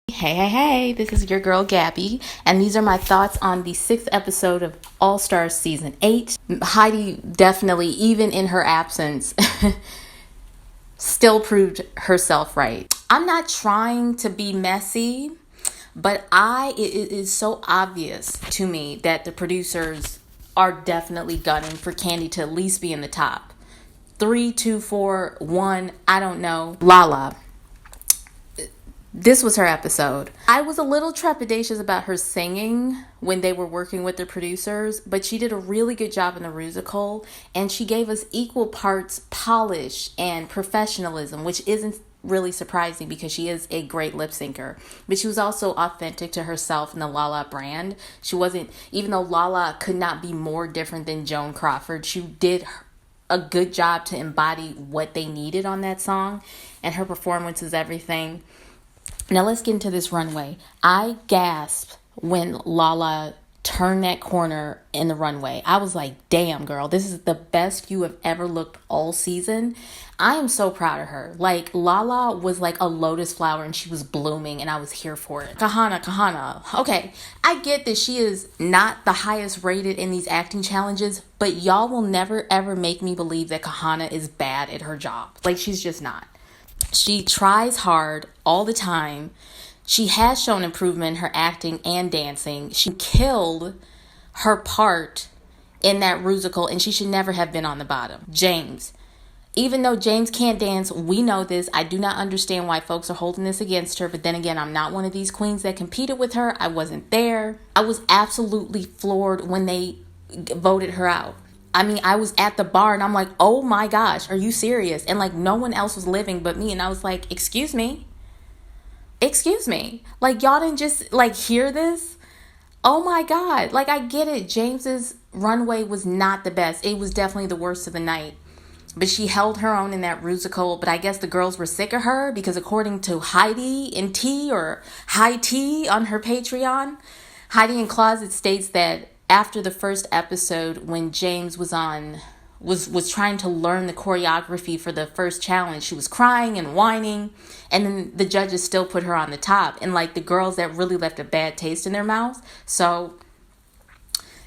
Hey, this is your girl Gabby, and these are my thoughts on the sixth episode of All Stars Season 8. Heidi definitely, even in her absence, still proved herself right. I'm not trying to be messy, but it is so obvious to me that the producers are definitely gunning for Kandi to at least be in the top. 3, 2, 4, 1, I don't know. Lala. This was her episode. I was a little trepidatious about her singing when they were working with the producers, but she did a really good job in the musical, and she gave us equal parts polish and professionalism, which isn't really surprising because she is a great lip syncer. But she was also authentic to herself in the Lala brand. She wasn't, even though Lala could not be more different than Joan Crawford, she did a good job to embody what they needed on that song, and her performance is everything. Now let's get into this runway. I gasped when Lala turned that corner in the runway. I was like, damn, girl, this is the best you have ever looked all season. I am so proud of her. Like, Lala was like a lotus flower and she was blooming and I was here for it. Kahana. Okay, I get that she is not the highest rated in these acting challenges, but y'all will never ever make me believe that Kahana is bad at her job. Like, she's just not. She tries hard all the time. She has shown improvement in her acting and dancing. She killed her part in that musical, and she should never have been on the bottom. James. Even though James can't dance, we know this. I do not understand why folks are holding this against her. But then again, I'm not one of these queens that competed with her. I wasn't there. I was absolutely floored when they voted her out. I mean, I was at the bar and I'm like, oh my gosh, are you serious? And like, no one else was living but me. And I was like, excuse me. Like, y'all didn't just like hear this? Oh my God. Like, I get it. James's runway was not the best. It was definitely the worst of the night. But she held her own in that musical. But I guess the girls were sick of her because according to Heidi in T or High T on her Patreon, Heidi in Closet states that after the first episode, when James was trying to learn the choreography for the first challenge, she was crying and whining, and then the judges still put her on the top, and like the girls, that really left a bad taste in their mouths. So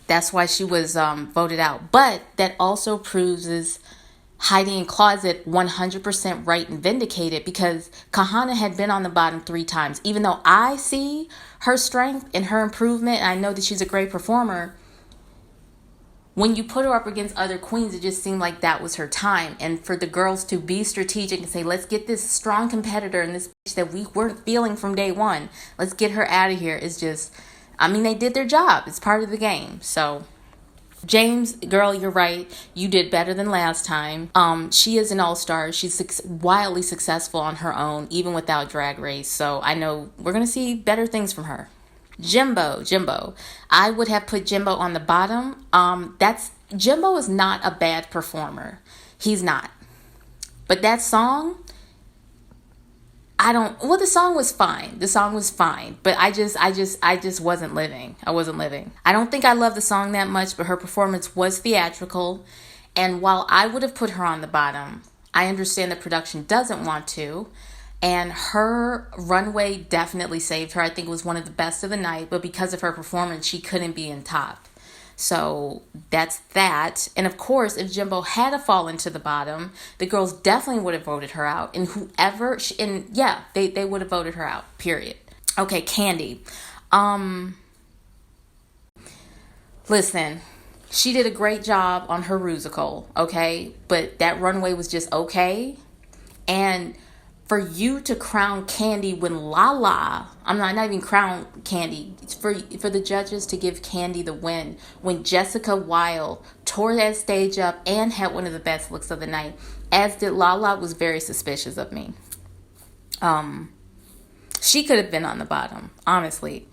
that's why she was voted out. But that also proves Heidi in Closet 100% right and vindicated, because Kahana had been on the bottom 3 times. Even though I see her strength and her improvement, and I know that she's a great performer, when you put her up against other queens, it just seemed like that was her time. And for the girls to be strategic and say, let's get this strong competitor and this bitch that we weren't feeling from day one, let's get her out of here, is just, I mean, they did their job. It's part of the game. So James, girl, you're right. You did better than last time. She is an all-star. She's wildly successful on her own, even without Drag Race. So I know we're going to see better things from her. Jimbo. I would have put Jimbo on the bottom. Jimbo is not a bad performer. He's not. But that song, the song was fine. But I just wasn't living. I wasn't living. I don't think I love the song that much, but her performance was theatrical. And while I would have put her on the bottom, I understand the production doesn't want to. And her runway definitely saved her. I think it was one of the best of the night. But because of her performance, she couldn't be in top. So that's that. And of course, if Jimbo had to fall into the bottom, the girls definitely would have voted her out. And they would have voted her out, period. Okay, Kandi. Listen, she did a great job on her musical, okay? But that runway was just okay. And for you to crown Kandi when I'm not even crown Kandi. It's for the judges to give Kandi the win when Jessica Wild tore that stage up and had one of the best looks of the night, as did Lala, was very suspicious of me. She could have been on the bottom, honestly.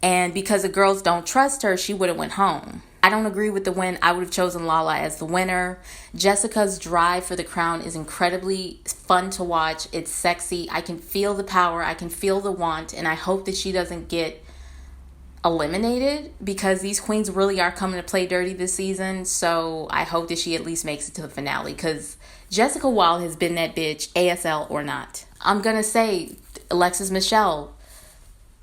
And because the girls don't trust her, she would have went home. I don't agree with the win. I would have chosen Lala as the winner. Jessica's drive for the crown is incredibly fun to watch. It's sexy. I can feel the power. I can feel the want. And I hope that she doesn't get eliminated, because these queens really are coming to play dirty this season. So I hope that she at least makes it to the finale, because Jessica Wild has been that bitch, ASL or not. I'm going to say Alexis Michelle,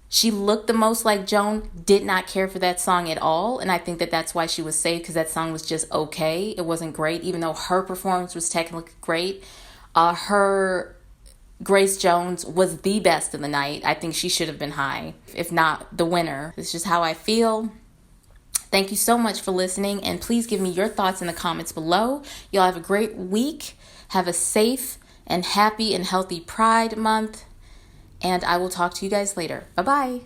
She looked the most like Joan, did not care for that song at all. And I think that that's why she was saved, because that song was just okay. It wasn't great, even though her performance was technically great. Her Grace Jones was the best of the night. I think she should have been high, if not the winner. It's just how I feel. Thank you so much for listening, and please give me your thoughts in the comments below. Y'all have a great week. Have a safe and happy and healthy Pride Month, and I will talk to you guys later. Bye-bye.